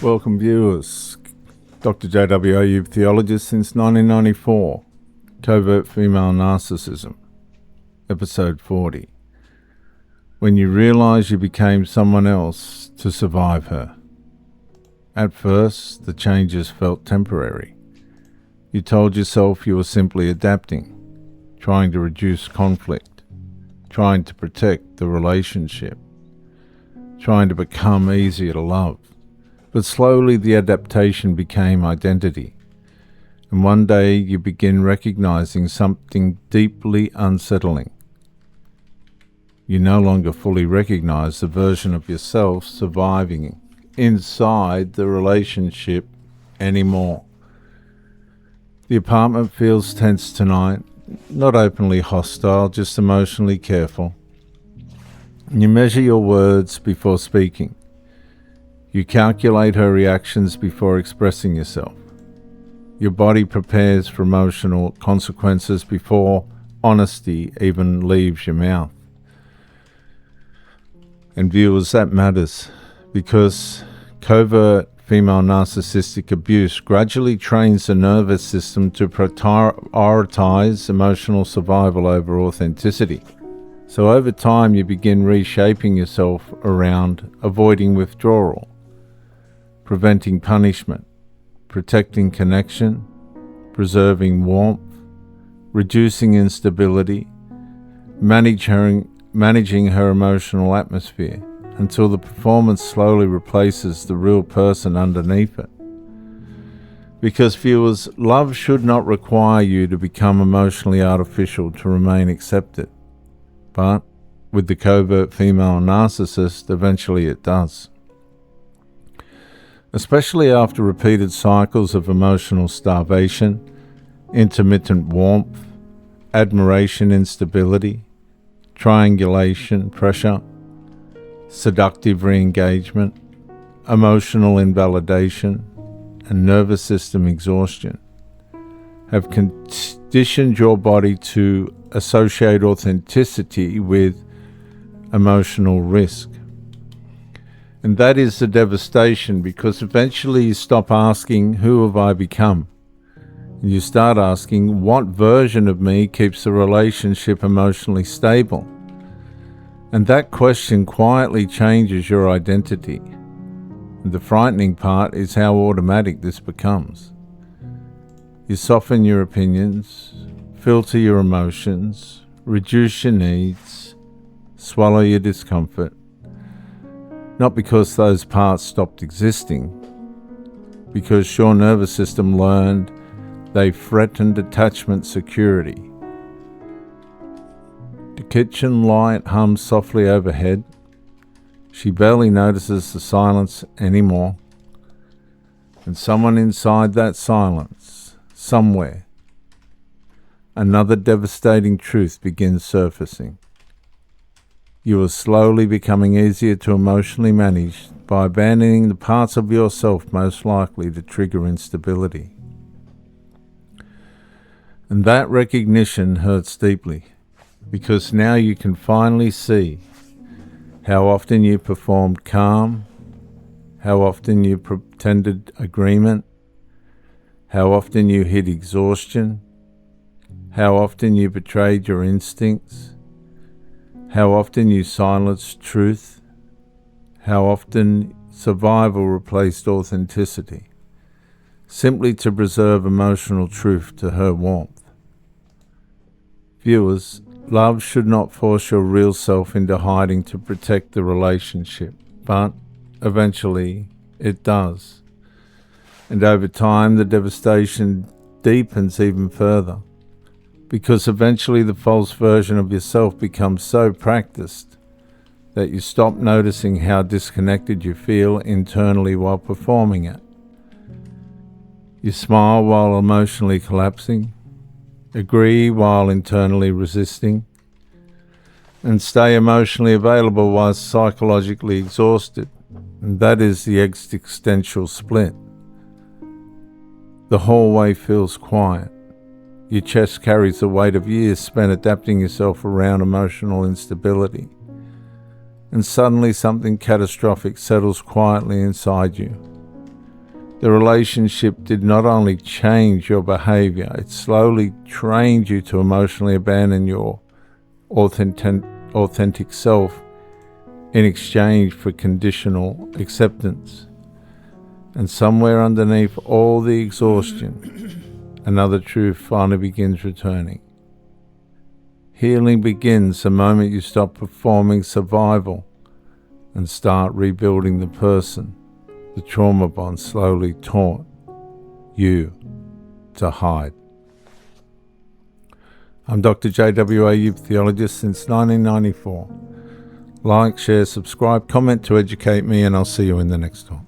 Welcome viewers, Dr. J.W. Ayub, theologist since 1994, Covert Female Narcissism, Episode 40. When you realize you became someone else to survive her. At first, the changes felt temporary. You told yourself you were simply adapting, trying to reduce conflict, trying to protect the relationship, trying to become easier to love. But slowly the adaptation became identity, and one day you begin recognizing something deeply unsettling. You no longer fully recognize the version of yourself surviving inside the relationship anymore. The apartment feels tense tonight, not openly hostile, just emotionally careful. You measure your words before speaking. You calculate her reactions before expressing yourself. Your body prepares for emotional consequences before honesty even leaves your mouth. And viewers, that matters, because covert female narcissistic abuse gradually trains the nervous system to prioritize emotional survival over authenticity. So over time you begin reshaping yourself around avoiding withdrawal, preventing punishment, protecting connection, preserving warmth, reducing instability, managing her emotional atmosphere until the performance slowly replaces the real person underneath it. Because viewers, love should not require you to become emotionally artificial to remain accepted. But with the covert female narcissist, eventually it does. Especially after repeated cycles of emotional starvation, intermittent warmth, admiration instability, triangulation pressure, seductive re-engagement, emotional invalidation, and nervous system exhaustion have conditioned your body to associate authenticity with emotional risk. And that is the devastation, because eventually you stop asking, who have I become? And you start asking, what version of me keeps the relationship emotionally stable? And that question quietly changes your identity. And the frightening part is how automatic this becomes. You soften your opinions, filter your emotions, reduce your needs, swallow your discomfort. Not because those parts stopped existing, because your nervous system learned they threatened attachment security. The kitchen light hums softly overhead. She barely notices the silence anymore. And someone inside that silence, somewhere, another devastating truth begins surfacing. You are slowly becoming easier to emotionally manage by abandoning the parts of yourself most likely to trigger instability. And that recognition hurts deeply, because now you can finally see how often you performed calm, how often you pretended agreement, how often you hid exhaustion, how often you betrayed your instincts, how often you silenced truth, how often survival replaced authenticity, simply to preserve emotional truth to her warmth. Viewers, love should not force your real self into hiding to protect the relationship, but eventually it does. And over time the devastation deepens even further, because eventually the false version of yourself becomes so practiced that you stop noticing how disconnected you feel internally while performing it. You smile while emotionally collapsing, agree while internally resisting, and stay emotionally available while psychologically exhausted. And that is the existential split. The hallway feels quiet. Your chest carries the weight of years spent adapting yourself around emotional instability. And suddenly something catastrophic settles quietly inside you. The relationship did not only change your behavior, it slowly trained you to emotionally abandon your authentic self in exchange for conditional acceptance. And somewhere underneath all the exhaustion, another truth finally begins returning. Healing begins the moment you stop performing survival and start rebuilding the person the trauma bond slowly taught you to hide. I'm Dr. JWA, youth theologist since 1994. Like, share, subscribe, comment to educate me, and I'll see you in the next one.